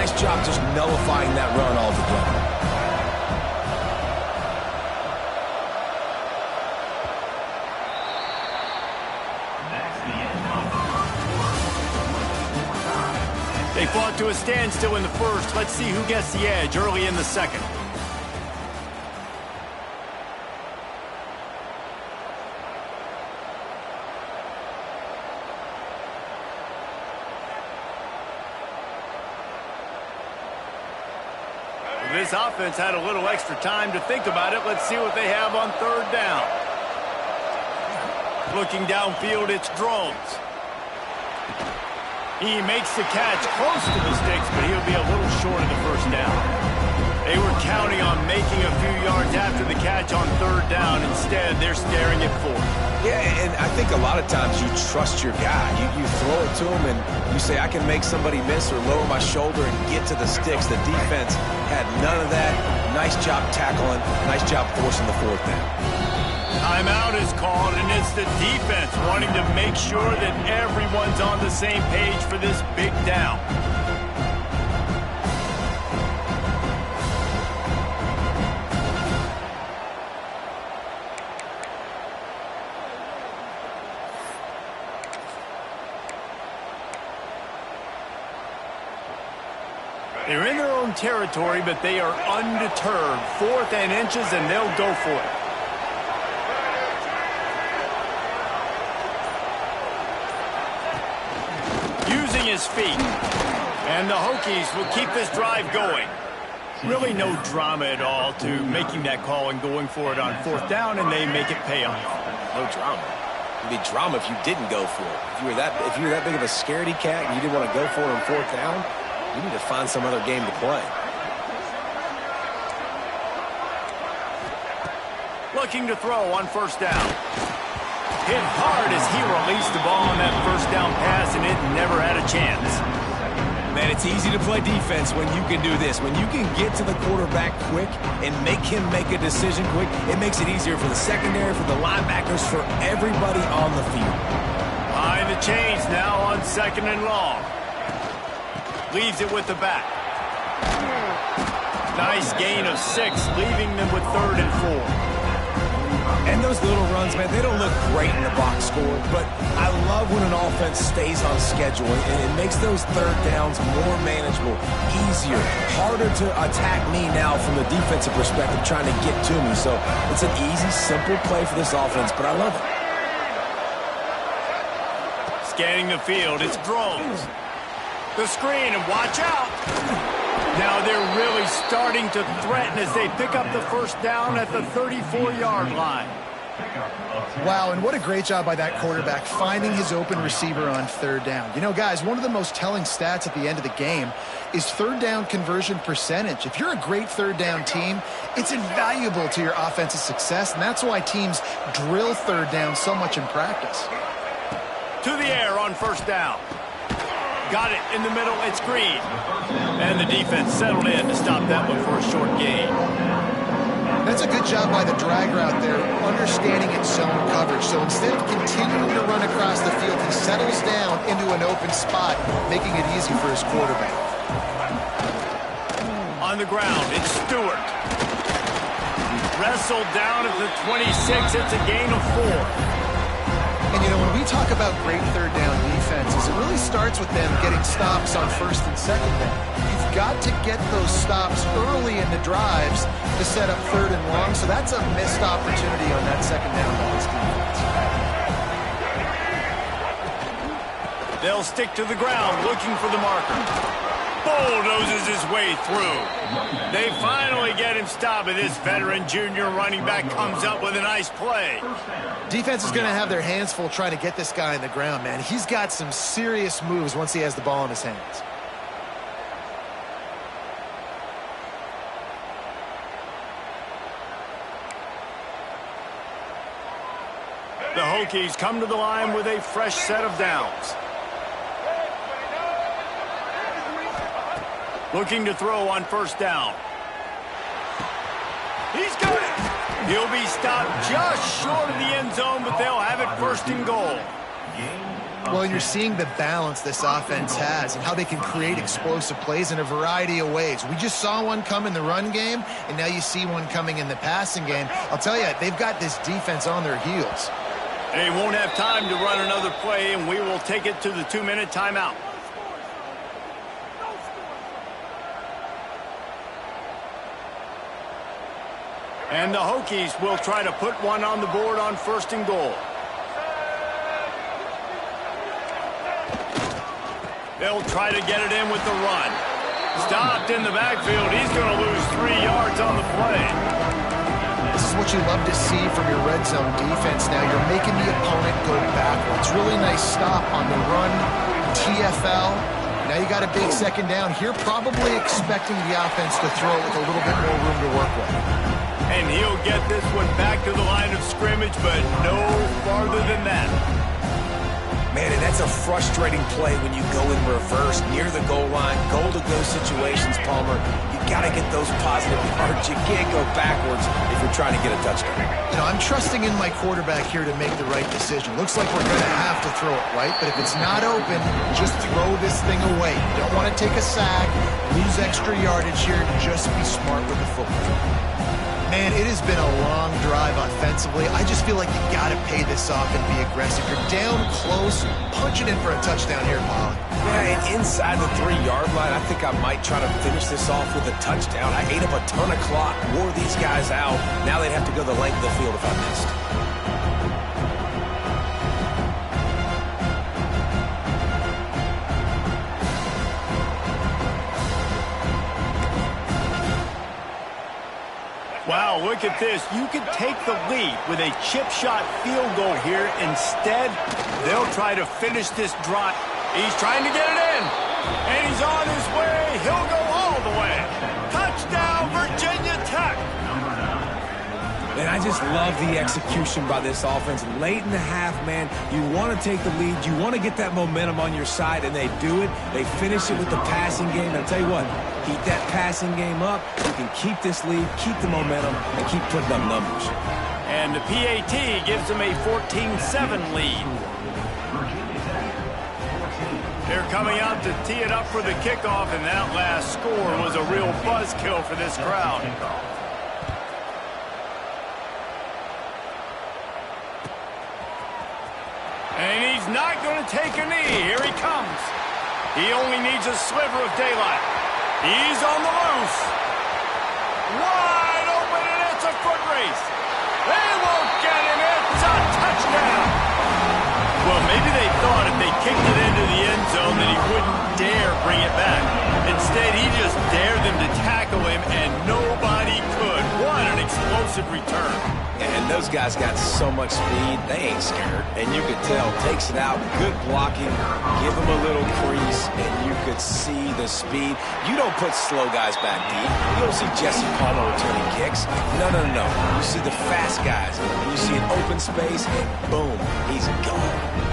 Nice job just nullifying that run altogether. They fought to a standstill in the first. Let's see who gets the edge early in the second. This offense had a little extra time to think about it. Let's see what they have on third down. Looking downfield, it's Drones. He makes the catch close to the sticks, but he'll be a little short of the first down. They were counting on making a few yards after the catch on third down. Instead, they're staring at fourth. Yeah, and I think a lot of times you trust your guy. You throw it to him and you say, I can make somebody miss or lower my shoulder and get to the sticks. The defense had none of that. Nice job tackling. Nice job forcing the fourth down. Timeout is called, and it's the defense wanting to make sure that everyone's on the same page for this big down. They're in their own territory, but they are undeterred. 4th and inches, and they'll go for it. Using his feet. And the Hokies will keep this drive going. Really no drama at all to making that call and going for it on 4th down, and they make it pay off. No drama. It'd be drama if you didn't go for it. If you were that big of a scaredy cat and you didn't want to go for it on 4th down, you need to find some other game to play. Looking to throw on 1st down. Hit hard as he released the ball on that 1st down pass, and it never had a chance. Man, it's easy to play defense when you can do this. When you can get to the quarterback quick and make him make a decision quick, it makes it easier for the secondary, for the linebackers, for everybody on the field. Behind the chains now on 2nd and long. Leaves it with the back. Nice gain of 6, leaving them with 3rd and 4. And those little runs, man, they don't look great in the box score, but I love when an offense stays on schedule, and it makes those 3rd downs more manageable, easier, harder to attack me now from the defensive perspective trying to get to me. So it's an easy, simple play for this offense, but I love it. Scanning the field, it's Drones. The screen, and watch out. Now they're really starting to threaten as they pick up the 1st down at the 34-yard line. Wow, and what a great job by that quarterback finding his open receiver on 3rd down. You know, guys, one of the most telling stats at the end of the game is 3rd down conversion percentage. If you're a great 3rd down team, it's invaluable to your offensive success, and that's why teams drill 3rd down so much in practice. To the air on 1st down. Got it in the middle, it's Green. And the defense settled in to stop that one for a short gain. That's a good job by the drag route there, understanding its zone coverage. So instead of continuing to run across the field, he settles down into an open spot, making it easy for his quarterback. On the ground, it's Stewart. Wrestled down at the 26, it's a gain of 4. And, you know, when we talk about great 3rd down defenses, it really starts with them getting stops on 1st and 2nd down. You've got to get those stops early in the drives to set up 3rd and long, so that's a missed opportunity on that 2nd down by this defense. They'll stick to the ground looking for the marker. Bulldozes his way through. They finally get him stopped, and this veteran junior running back comes up with a nice play. Defense is going to have their hands full trying to get this guy on the ground, man. He's got some serious moves once he has the ball in his hands. The Hokies come to the line with a fresh set of downs. Looking to throw on 1st down. He's got it. He'll be stopped just short of the end zone, but they'll have it 1st and goal. Well, and you're seeing the balance this offense has and how they can create explosive plays in a variety of ways. We just saw one come in the run game, and now you see one coming in the passing game. I'll tell you, they've got this defense on their heels. They won't have time to run another play, and we will take it to the 2-minute timeout. And the Hokies will try to put one on the board on 1st and goal. They'll try to get it in with the run. Stopped in the backfield. He's going to lose 3 yards on the play. This is what you love to see from your red zone defense now. You're making the opponent go backwards. Really nice stop on the run, TFL. Now you got a big 2nd down here, probably expecting the offense to throw with a little bit more room to work with. And he'll get this one back to the line of scrimmage, but no farther than that. Man, and that's a frustrating play when you go in reverse near the goal line, goal-to-go situations, Palmer. You got to get those positive yards. You can't go backwards if you're trying to get a touchdown. You know, I'm trusting in my quarterback here to make the right decision. Looks like we're going to have to throw it, right? But if it's not open, just throw this thing away. You don't want to take a sack, lose extra yardage here. Just be smart with the football. Man, it has been a long drive offensively. I just feel like you got to pay this off and be aggressive. You're down close. Punch it in for a touchdown here, Pollock. Yeah, and inside the 3-yard line, I think I might try to finish this off with a touchdown. I ate up a ton of clock, wore these guys out. Now they'd have to go the length of the field if I missed. Wow, look at this. You could take the lead with a chip shot field goal here. Instead, they'll try to finish this drive. He's trying to get it in, and he's on his way. He'll go all the way. Touchdown, Virginia Tech. And I just love the execution by this offense. Late in the half, man, you want to take the lead. You want to get that momentum on your side, and they do it. They finish it with the passing game. And I'll tell you what, keep that passing game up. You can keep this lead, keep the momentum, and keep putting up numbers. And the PAT gives them a 14-7 lead. They're coming out to tee it up for the kickoff, and that last score was a real buzzkill for this crowd. And he's not going to take a knee. Here he comes. He only needs a sliver of daylight. He's on the loose. Wide open, and it's a foot race. They won't get him. It's a touchdown. Well, maybe they thought if they kicked it into the end zone that he wouldn't dare bring it back. Instead, he just dared them to tackle him, and nobody could. What an explosive return. And those guys got so much speed, they ain't scared. And you could tell, takes it out, good blocking, give them a little crease, and you could see the speed. You don't put slow guys back deep. You don't see Jesse Palmer returning kicks. No. You see the fast guys, and you see an open space, and boom, he's gone.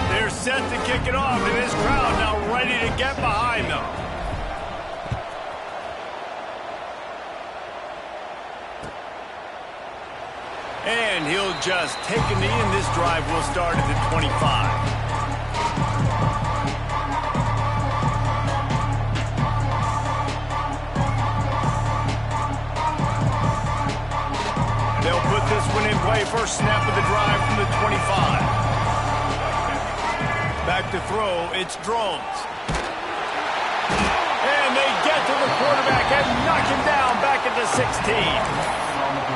They're set to kick it off, and this crowd now ready to get behind them. And he'll just take a knee, and this drive will start at the 25. They'll put this one in play. First snap of the drive from the 25. Back to throw, it's Drones. And they get to the quarterback and knock him down back at the 16.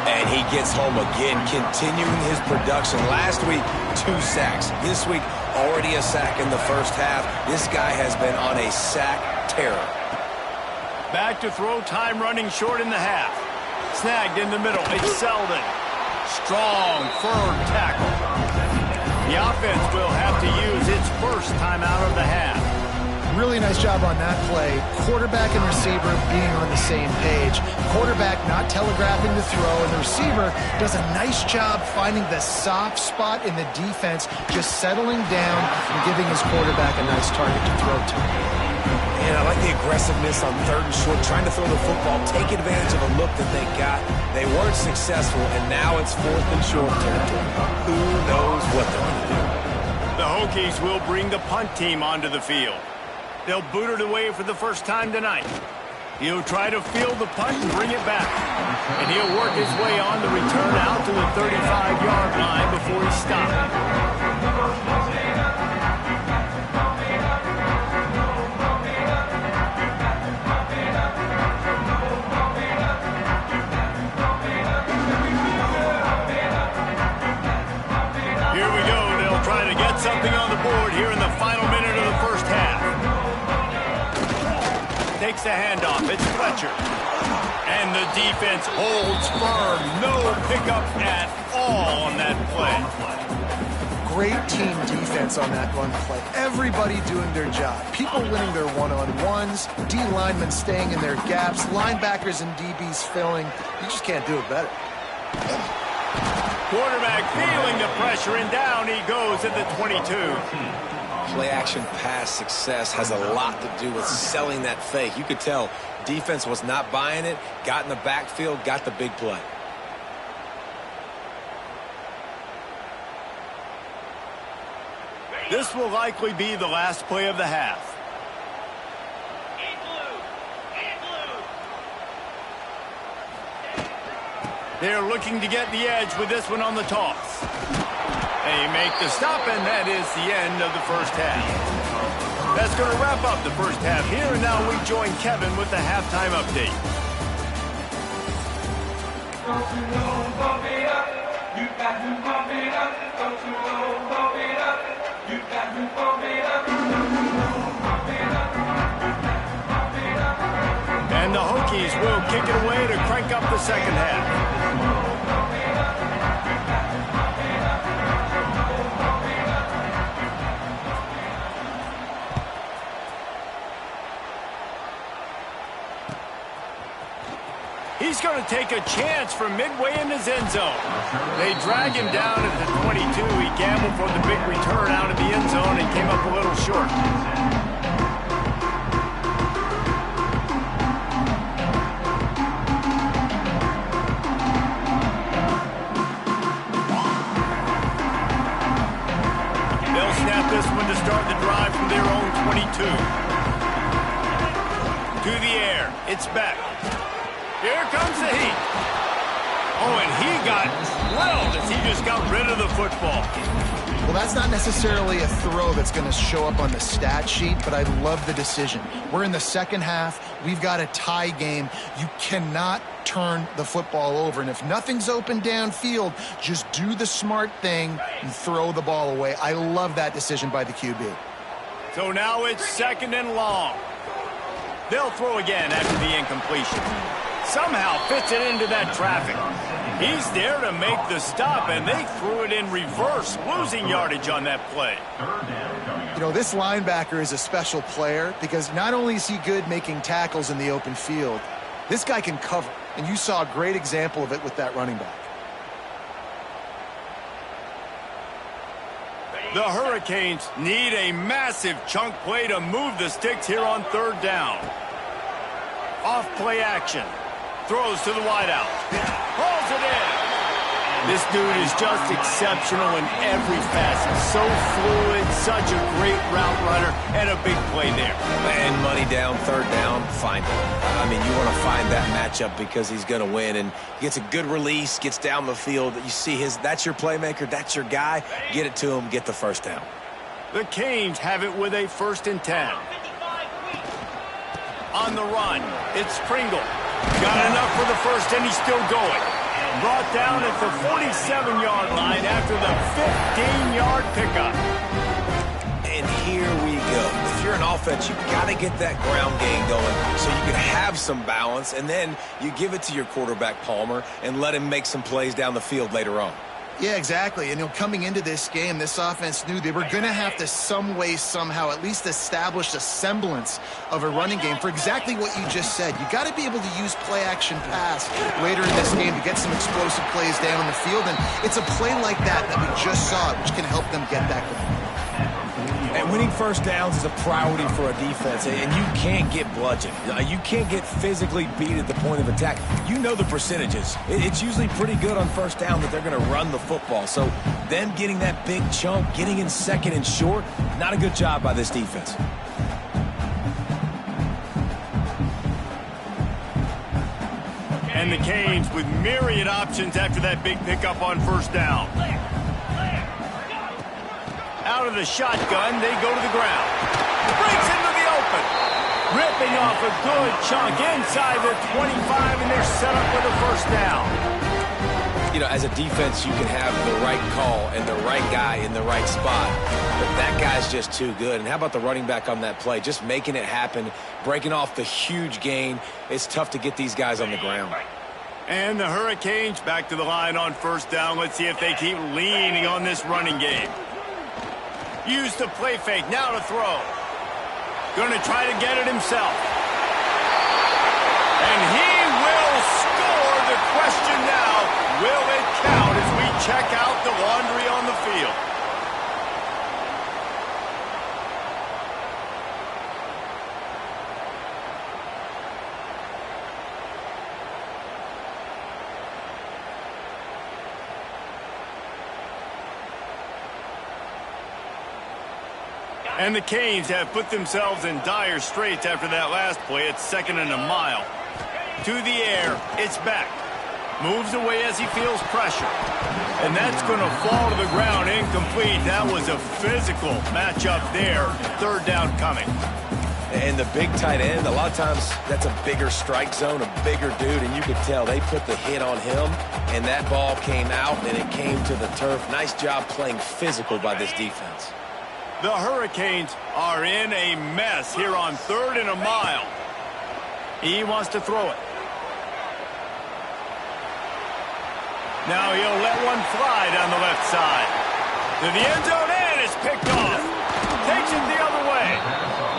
And he gets home again, continuing his production. Last week, 2 sacks. This week, already a sack in the first half. This guy has been on a sack terror. Back to throw, time running short in the half. Snagged in the middle, it's Selden. Strong, firm tackle. The offense will have to use its first timeout of the half. Really nice job on that play. Quarterback and receiver being on the same page. Quarterback not telegraphing the throw, and the receiver does a nice job finding the soft spot in the defense, just settling down and giving his quarterback a nice target to throw to. And I like the aggressiveness on 3rd and short, trying to throw the football, take advantage of a look that they got. They weren't successful, and now it's 4th and short territory. Who knows what they're going to do? The Hokies will bring the punt team onto the field. They'll boot it away for the first time tonight. He'll try to field the punt and bring it back. And he'll work his way on the return out to the 35-yard line before he stops. Something on the board here in the final minute of the first half. Takes the handoff. It's Fletcher. And the defense holds firm. No pickup at all on that play. Great team defense on that run play. Everybody doing their job. People winning their one-on-ones, D linemen staying in their gaps, linebackers and DBs filling. You just can't do it better. Quarterback feeling the pressure, and down he goes at the 22. Play-action pass success has a lot to do with selling that fake. You could tell defense was not buying it, got in the backfield, got the big play. This will likely be the last play of the half. They're looking to get the edge with this one on the toss. They make the stop, and that is the end of the first half. That's going to wrap up the first half here, and now we join Kevin with the halftime update. Don't you know, pump it up. You got to pump it up. Don't you know, pump it up. You got to pump it up. Don't you know, pump it up. Pump it up. And the Hokies will kick it away to crank up the second half. He's going to take a chance from midway in his end zone. They drag him down at the 22. He gambled for the big return out of the end zone and came up a little short. They'll snap this one to start the drive from their own 22. To the air. It's back. Here comes the heat. Oh, and he got drilled as he just got rid of the football. Well, that's not necessarily a throw that's going to show up on the stat sheet, but I love the decision. We're in the second half. We've got a tie game. You cannot turn the football over. And if nothing's open downfield, just do the smart thing and throw the ball away. I love that decision by the QB. So now it's 2nd and long. They'll throw again after the incompletion. Somehow fits it into that traffic. He's there to make the stop, and they threw it in reverse, losing yardage on that play. You know, this linebacker is a special player because not only is he good making tackles in the open field, this guy can cover, and you saw a great example of it with that running back. The Hurricanes need a massive chunk play to move the sticks here on 3rd down. Off play action. Throws to the wideout. Hauls it in. This dude is just exceptional in every facet. So fluid, such a great route runner, and a big play there. And money down, 3rd down, find him. I mean, you want to find that matchup because he's going to win, and he gets a good release, gets down the field. You see that's your playmaker, that's your guy. Get it to him, get the 1st down. The Canes have it with a 1st and 10. On the run, it's Pringle. Got enough for the 1st, and he's still going. Brought down at the 47-yard line after the 15-yard pickup. And here we go. If you're an offense, you've got to get that ground game going so you can have some balance, and then you give it to your quarterback, Palmer, and let him make some plays down the field later on. Yeah, exactly. And coming into this game, this offense knew they were going to have to some way, somehow, at least establish a semblance of a running game for exactly what you just said. You got to be able to use play-action pass later in this game to get some explosive plays down on the field. And it's a play like that we just saw, which can help them get that going. And And winning first downs is a priority for a defense, and you can't get bludgeoned. You can't get physically beat at the point of attack. You know the percentages. It's usually pretty good on first down that they're going to run the football. So them getting that big chunk, getting in second and short, not a good job by this defense. And the Canes with myriad options after that big pickup on first down. Out of the shotgun, they go to the ground. Breaks into the open. Ripping off a good chunk inside the 25, and they're set up with a first down. You know, as a defense, you can have the right call and the right guy in the right spot, but that guy's just too good. And how about the running back on that play? Just making it happen, breaking off the huge gain. It's tough to get these guys on the ground. And the Hurricanes back to the line on first down. Let's see if they keep leaning on this running game. Use the play fake, now to throw. Going to try to get it himself. And he will score. The question now, will it count as we check out the laundry on the field? And the Canes have put themselves in dire straits after that last play. It's 2nd and a mile. To the air, it's back. Moves away as he feels pressure. And that's going to fall to the ground incomplete. That was a physical matchup there. 3rd down coming. And the big tight end, a lot of times that's a bigger strike zone, a bigger dude, and you could tell they put the hit on him, and that ball came out, and it came to the turf. Nice job playing physical by this defense. The Hurricanes are in a mess here on 3rd and a mile. He wants to throw it. Now he'll let one fly down the left side. To the end zone, and it's picked off. Takes it the other way.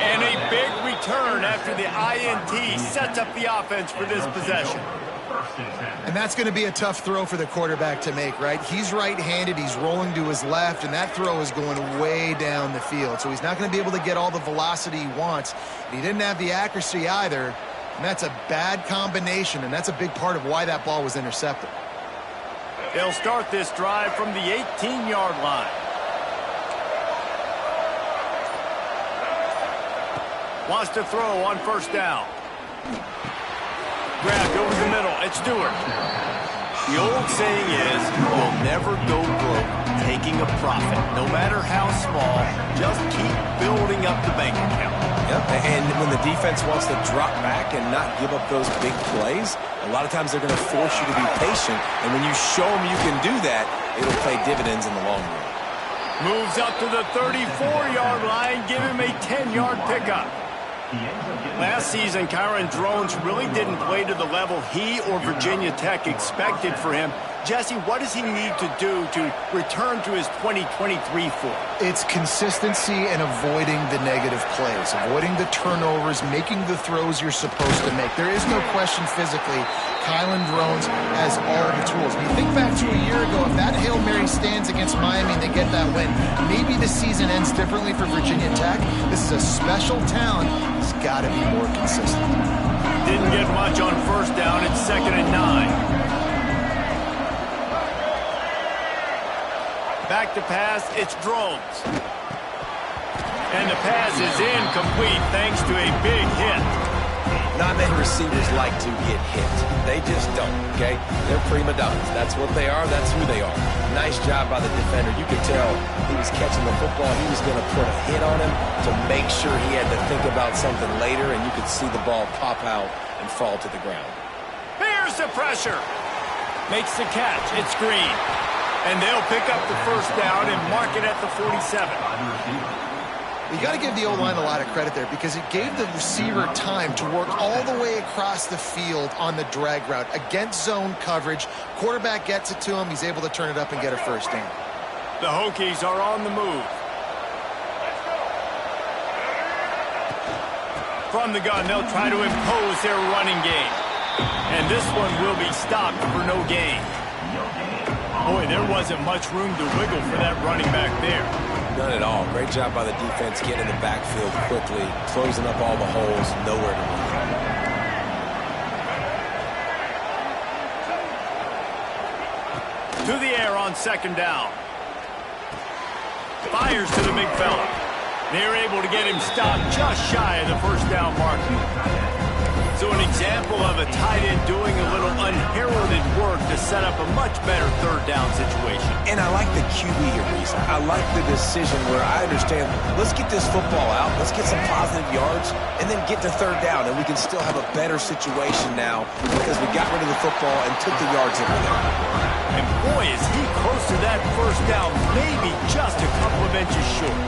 And a big return after the INT sets up the offense for this possession. And that's going to be a tough throw for the quarterback to make, right? He's right-handed, he's rolling to his left, and that throw is going way down the field. So he's not going to be able to get all the velocity he wants. And he didn't have the accuracy either, and that's a bad combination, and that's a big part of why that ball was intercepted. They'll start this drive from the 18-yard line. Wants to throw on first down. Grabbed over the middle. It's Stewart. The old saying is, you'll never go broke taking a profit. No matter how small, just keep building up the bank account. Yep, and when the defense wants to drop back and not give up those big plays, a lot of times they're going to force you to be patient, and when you show them you can do that, it'll pay dividends in the long run. Moves up to the 34-yard line, give him a 10-yard pickup. Last season, Kyron Drones really didn't play to the level he or Virginia Tech expected for him. Jesse, what does he need to do to return to his 2023 form? It's consistency and avoiding the negative plays, avoiding the turnovers, making the throws you're supposed to make. There is no question physically, Kyron Drones has all the tools. When you think back to a year ago, if that Hail Mary stands against Miami and they get that win, maybe the season ends differently for Virginia Tech. This is a special talent. He's got to be more consistent. Didn't get much on first down. It's 2nd and 9. Back to pass, it's Drones. And the pass is incomplete thanks to a big hit. Not many receivers like to get hit. They just don't, okay? They're prima donnas. That's what they are. That's who they are. Nice job by the defender. You could tell he was catching the football. He was going to put a hit on him to make sure he had to think about something later, and you could see the ball pop out and fall to the ground. Here's the pressure. Makes the catch. It's Green. And they'll pick up the first down and mark it at the 47. You got to give the O-line a lot of credit there because it gave the receiver time to work all the way across the field on the drag route against zone coverage. Quarterback gets it to him. He's able to turn it up and get a first down. The Hokies are on the move. From the gun, they'll try to impose their running game. And this one will be stopped for no gain. Boy, there wasn't much room to wiggle for that running back there. None at all. Great job by the defense getting in the backfield quickly, closing up all the holes, nowhere to run. To the air on second down. Fires to the big fella. They're able to get him stopped just shy of the first down mark. So an example of a tight end doing a little unheralded work to set up a much better third down situation. And I like the QB here, Reese. I like the decision where I understand, let's get this football out, let's get some positive yards, and then get to third down, and we can still have a better situation now because we got rid of the football and took the yards over there. And boy, is he close to that first down, maybe just a couple of inches short.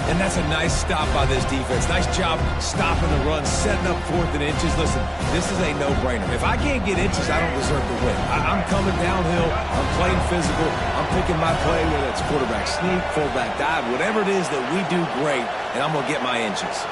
And that's a nice stop by this defense. Nice job stopping the run, setting up 4th and inches. Listen, this is a no-brainer. If I can't get inches, I don't deserve to win. I'm coming downhill. I'm playing physical. I'm picking my play, whether it's quarterback sneak, fullback dive, whatever it is that we do great, and I'm going to get my inches.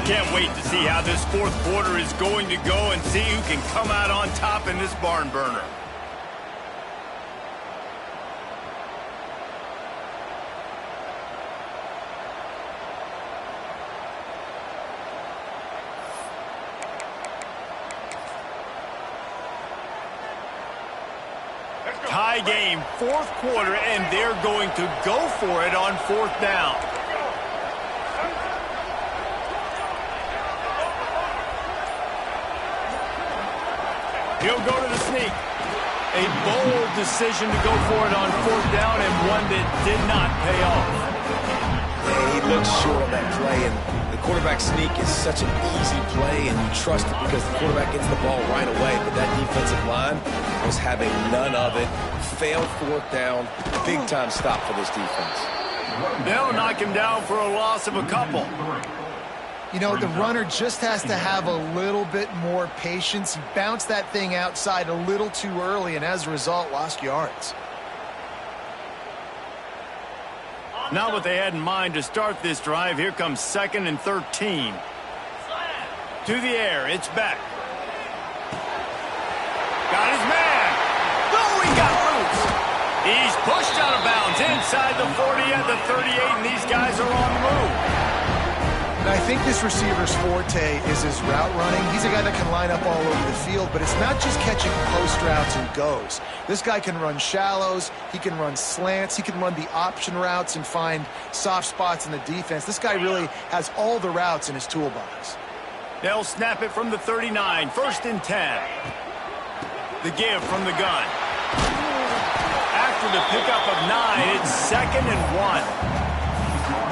Can't wait to see how this fourth quarter is going to go and see who can come out on top in this barn burner. Tie game, fourth quarter, and they're going to go for it on fourth down. He'll go to the sneak. A bold decision to go for it on fourth down and one that did not pay off. Yeah, he looks short on that play, and the quarterback sneak is such an easy play, and you trust it because the quarterback gets the ball right away. But that defensive line was having none of it. Failed fourth down. Big-time stop for this defense. They'll knock him down for a loss of a couple. You know, the runner just has to have a little bit more patience. He bounced that thing outside a little too early, and as a result, lost yards. Not what they had in mind to start this drive. Here comes 2nd and 13. To the air, it's back. Got his man. Oh, he got loose. He's pushed out of bounds inside the 40 at the 38, and these guys are on the move. And I think this receiver's forte is his route running. He's a guy that can line up all over the field, but it's not just catching post routes and goes. This guy can run shallows, he can run slants, he can run the option routes and find soft spots in the defense. This guy really has all the routes in his toolbox. They'll snap it from the 39, 1st and 10. The give from the gun. After the pickup of 9, it's 2nd and 1.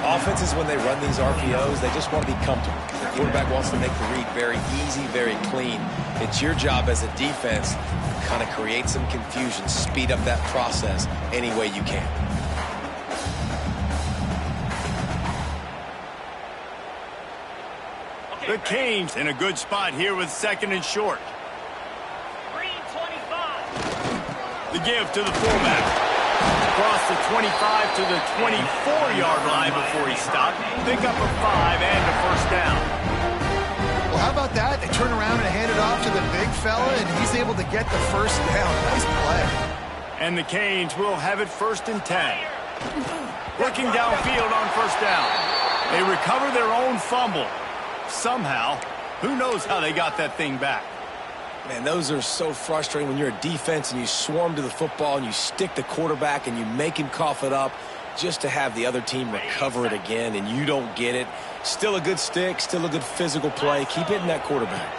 Offenses, when they run these RPOs, they just want to be comfortable. The quarterback wants to make the read very easy, very clean. It's your job as a defense to kind of create some confusion, speed up that process any way you can. The Canes in a good spot here with 2nd and short. The give to the fullback. Across the 25 to the 24-yard line before he stopped. Pick up a 5 and a first down. Well, how about that? They turn around and hand it off to the big fella, and he's able to get the first down. Nice play. And the Canes will have it 1st and 10. Looking downfield on first down. They recover their own fumble. Somehow, who knows how they got that thing back. Man, those are so frustrating when you're a defense and you swarm to the football and you stick the quarterback and you make him cough it up just to have the other team recover it again and you don't get it. Still a good stick, still a good physical play. Keep hitting that quarterback.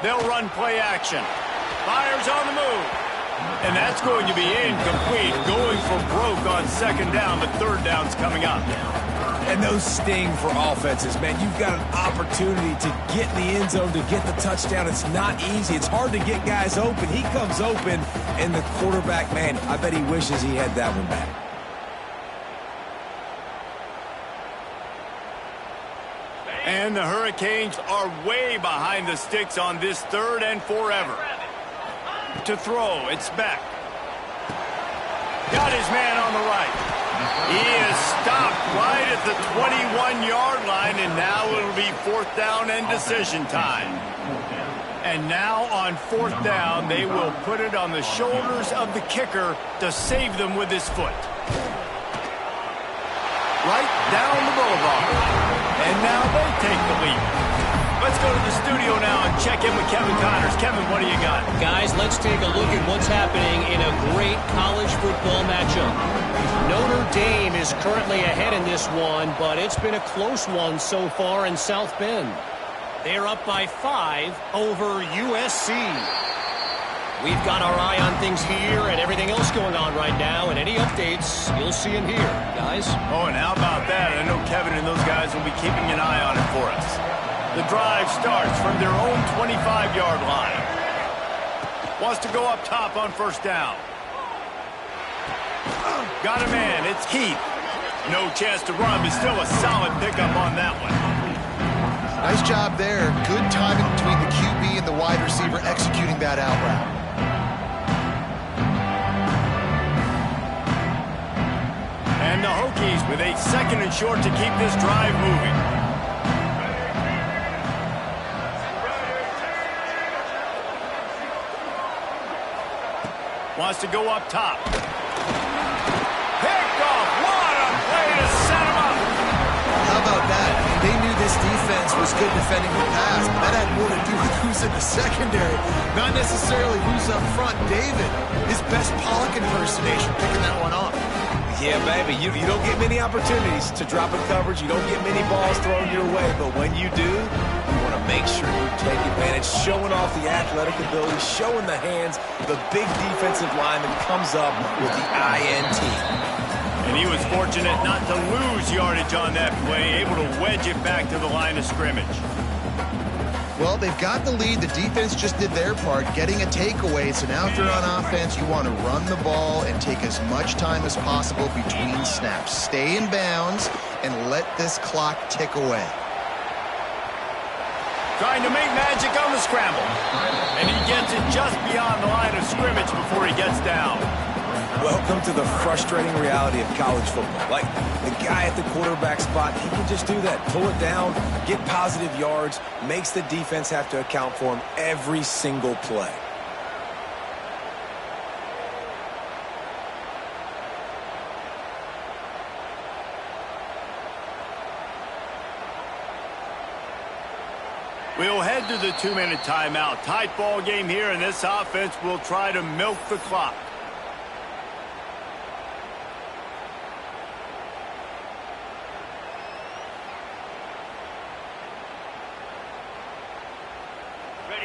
They'll run play action. Fires on the move. And that's going to be incomplete. Going for broke on 2nd down, but 3rd down's coming up. And those sting for offenses, man. You've got an opportunity to get in the end zone, to get the touchdown. It's not easy. It's hard to get guys open. He comes open, and the quarterback, man, I bet he wishes he had that one back. And the Hurricanes are way behind the sticks on this 3rd and forever. To throw, it's back. Got his man on the right. He is stopped right at the 1-yard line, and now it'll be 4th down and decision time. And now on 4th down, they will put it on the shoulders of the kicker to save them with his foot. Right down the boulevard. And now they take the lead. Let's go to the studio now and check in with Kevin Connors. Kevin, what do you got? Guys, let's take a look at what's happening in a great college football matchup. Notre Dame is currently ahead in this one, but it's been a close one so far in South Bend. They're up by 5 over USC. We've got our eye on things here and everything else going on right now, and any updates, you'll see them here, guys. Oh, and how about that? I know Kevin and those guys will be keeping an eye on it for us. The drive starts from their own 25-yard line. Wants to go up top on 1st down. Got a man. It's Heath. No chance to run, but still a solid pickup on that one. Nice job there. Good timing between the QB and the wide receiver executing that out route. And the Hokies with a 2nd and short to keep this drive moving. Wants to go up top. Picked off. What a play to set him up. How about that? I mean, they knew this defense was good defending the pass, but that had more to do with who's in the secondary, not necessarily who's up front. David, his best Pollock impersonation, picking that one off. Yeah, baby, you don't get many opportunities to drop in coverage. You don't get many balls thrown your way, but when you do, you want to make sure you take advantage, showing off the athletic ability, showing the hands, the big defensive line that comes up with the INT. And he was fortunate not to lose yardage on that play, able to wedge it back to the line of scrimmage. Well, they've got the lead. The defense just did their part, getting a takeaway. So now if you're on offense, you want to run the ball and take as much time as possible between snaps. Stay in bounds and let this clock tick away. Trying to make magic on the scramble. And he gets it just beyond the line of scrimmage before he gets down. Welcome to the frustrating reality of college football. Like, the guy at the quarterback spot, he can just do that. Pull it down, get positive yards, makes the defense have to account for him every single play. We'll head to the 2-minute timeout. Tight ball game here, and this offense will try to milk the clock.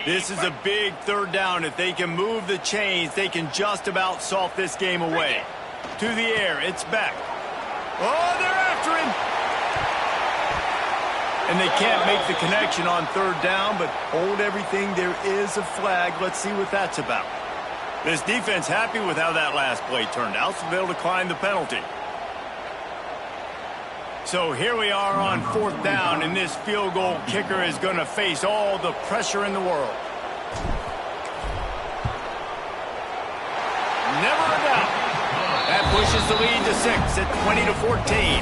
This is a big 3rd down. If they can move the chains, they can just about salt this game away. To the air, it's Beck. Oh, they're after him. And they can't make the connection on 3rd down, but hold everything. There is a flag. Let's see what that's about. This defense happy with how that last play turned out, so they'll decline the penalty. So here we are on 4th down, and this field goal kicker is going to face all the pressure in the world. Never a doubt. That pushes the lead to 6 at 20-14.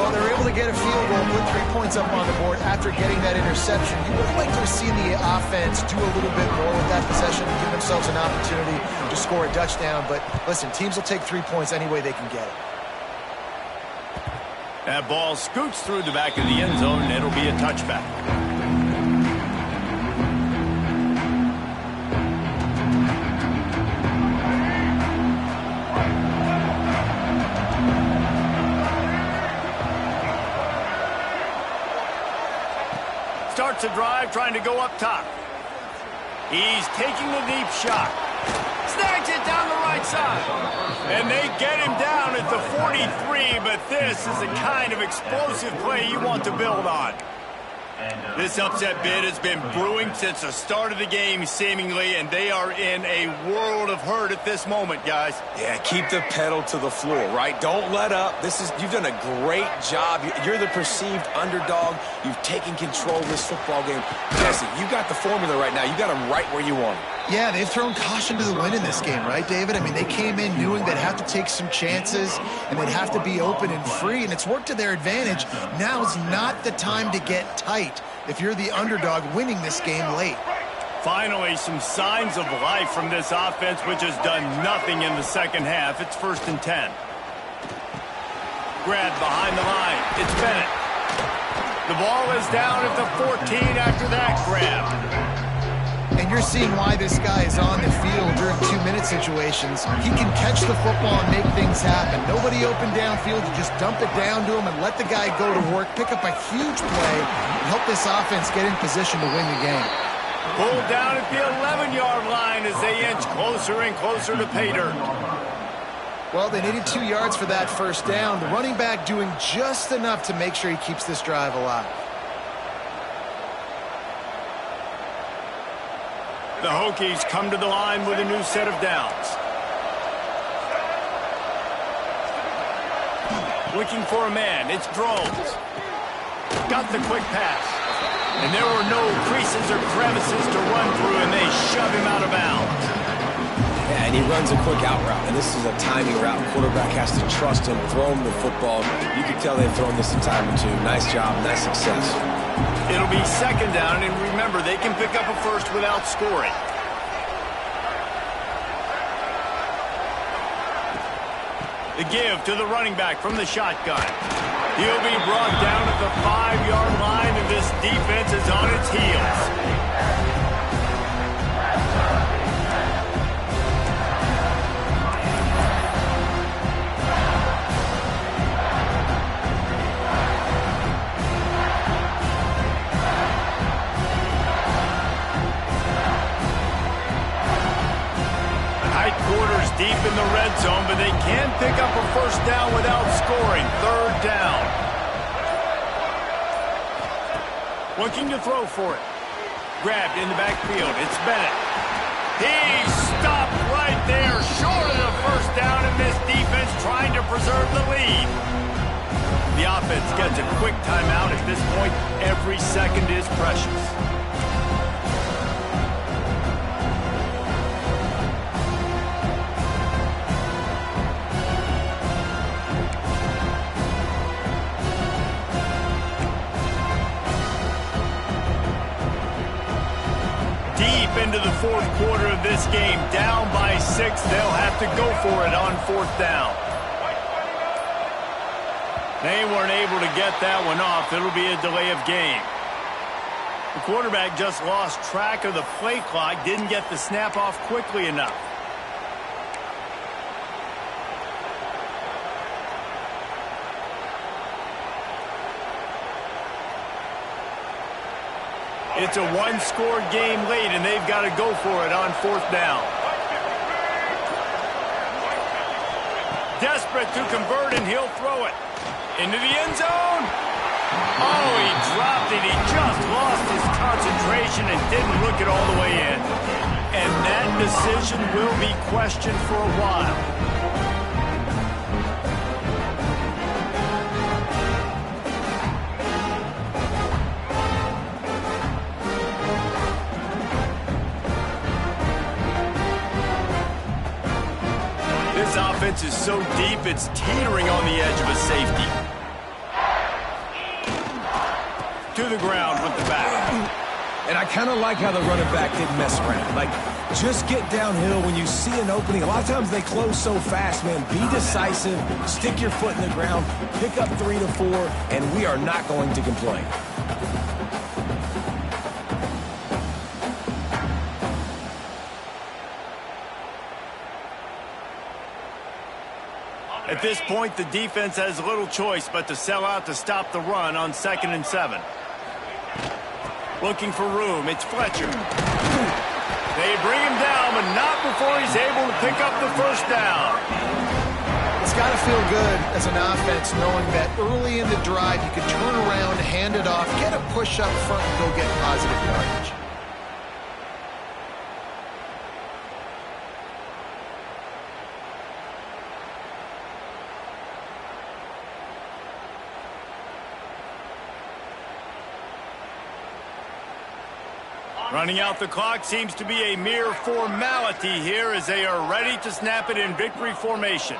Well, they're able to get a field goal, put 3 points up on the board after getting that interception. You would like to have seen the offense do a little bit more with that possession, give themselves an opportunity to score a touchdown. But listen, teams will take 3 points any way they can get it. That ball scoots through the back of the end zone, and it'll be a touchback. Starts a drive, trying to go up top. He's taking a deep shot. Snags it down the right side. And they get him down at the 43, but this is the kind of explosive play you want to build on. This upset bid has been brewing since the start of the game, seemingly, and they are in a world of hurt at this moment, guys. Yeah, keep the pedal to the floor, right? Don't let up. You've done a great job. You're the perceived underdog. You've taken control of this football game. Jesse, you got the formula right now. You got them right where you want them. Yeah, they've thrown caution to the wind in this game, right, David? I mean, they came in knowing they'd have to take some chances and they'd have to be open and free, and it's worked to their advantage. Now's not the time to get tight if you're the underdog winning this game late. Finally, some signs of life from this offense, which has done nothing in the second half. It's 1st and 10. Grab behind the line. It's Bennett. The ball is down at the 14 after that grab. And you're seeing why this guy is on the field during 2-minute situations. He can catch the football and make things happen. Nobody open downfield. You just dump it down to him and let the guy go to work, pick up a huge play, and help this offense get in position to win the game. Pulled down at the 11-yard line as they inch closer and closer to pay dirt. Well, they needed 2 yards for that first down. The running back doing just enough to make sure he keeps this drive alive. The Hokies come to the line with a new set of downs. Looking for a man. It's Drones. Got the quick pass. And there were no creases or crevices to run through, and they shove him out of bounds. Yeah, and he runs a quick out route, and this is a timing route. Quarterback has to trust him, throw him the football. You can tell they've thrown this a time or two. Nice job, nice success. It'll be 2nd down, and remember, they can pick up a first without scoring. The give to the running back from the shotgun. He'll be brought down at the 5-yard line, and this defense is on its heels. Quarters deep in the red zone, but they can pick up a first down without scoring. 3rd down. Looking to throw for it. Grabbed in the backfield. It's Bennett. He stopped right there, short of the first down, and this defense trying to preserve the lead. The offense gets a quick timeout. At this point, every second is precious. Into the 4th quarter of this game, down by 6. They'll have to go for it on 4th down. They weren't able to get that one off. It'll be a delay of game. The quarterback just lost track of the play clock, didn't get the snap off quickly enough. It's a one-score game late, and they've got to go for it on 4th down. Desperate to convert, and he'll throw it. Into the end zone. Oh, he dropped it. He just lost his concentration and didn't look it all the way in. And that decision will be questioned for a while. This offense is so deep, it's teetering on the edge of a safety. To the ground with the back. And I kind of like how the running back didn't mess around. Like, just get downhill when you see an opening. A lot of times they close so fast, man. Be decisive, stick your foot in the ground, pick up 3 to 4, and we are not going to complain. At this point, the defense has little choice but to sell out to stop the run on 2nd and 7. Looking for room, it's Fletcher. They bring him down, but not before he's able to pick up the first down. It's got to feel good as an offense knowing that early in the drive you can turn around, hand it off, get a push up front, and go get positive yardage. Running out the clock seems to be a mere formality here as they are ready to snap it in victory formation.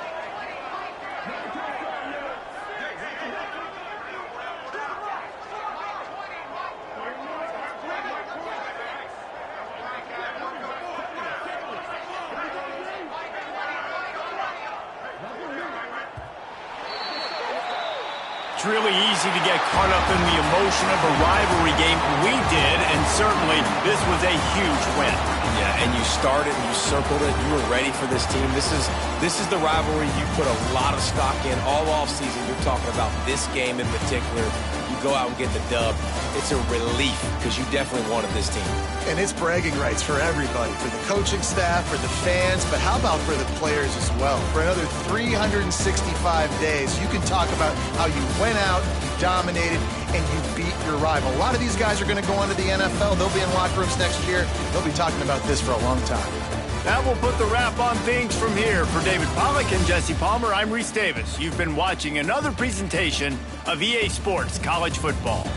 It's really easy to get caught up in the emotion of a rivalry game. We did, and certainly this was a huge win. Yeah, and you started, you circled it, you were ready for this team. This is the rivalry you put a lot of stock in all offseason. You're talking about this game in particular. You go out and get the dub. It's a relief because you definitely wanted this team. And it's bragging rights for everybody, for the coaching staff, for the fans, but how about for the players as well? For another 365 days, you can talk about how you went out, you dominated, and you beat your rival. A lot of these guys are going to go on to the NFL. They'll be in locker rooms next year. They'll be talking about this for a long time. That will put the wrap on things from here. For David Pollack and Jesse Palmer, I'm Reese Davis. You've been watching another presentation of EA Sports College Football.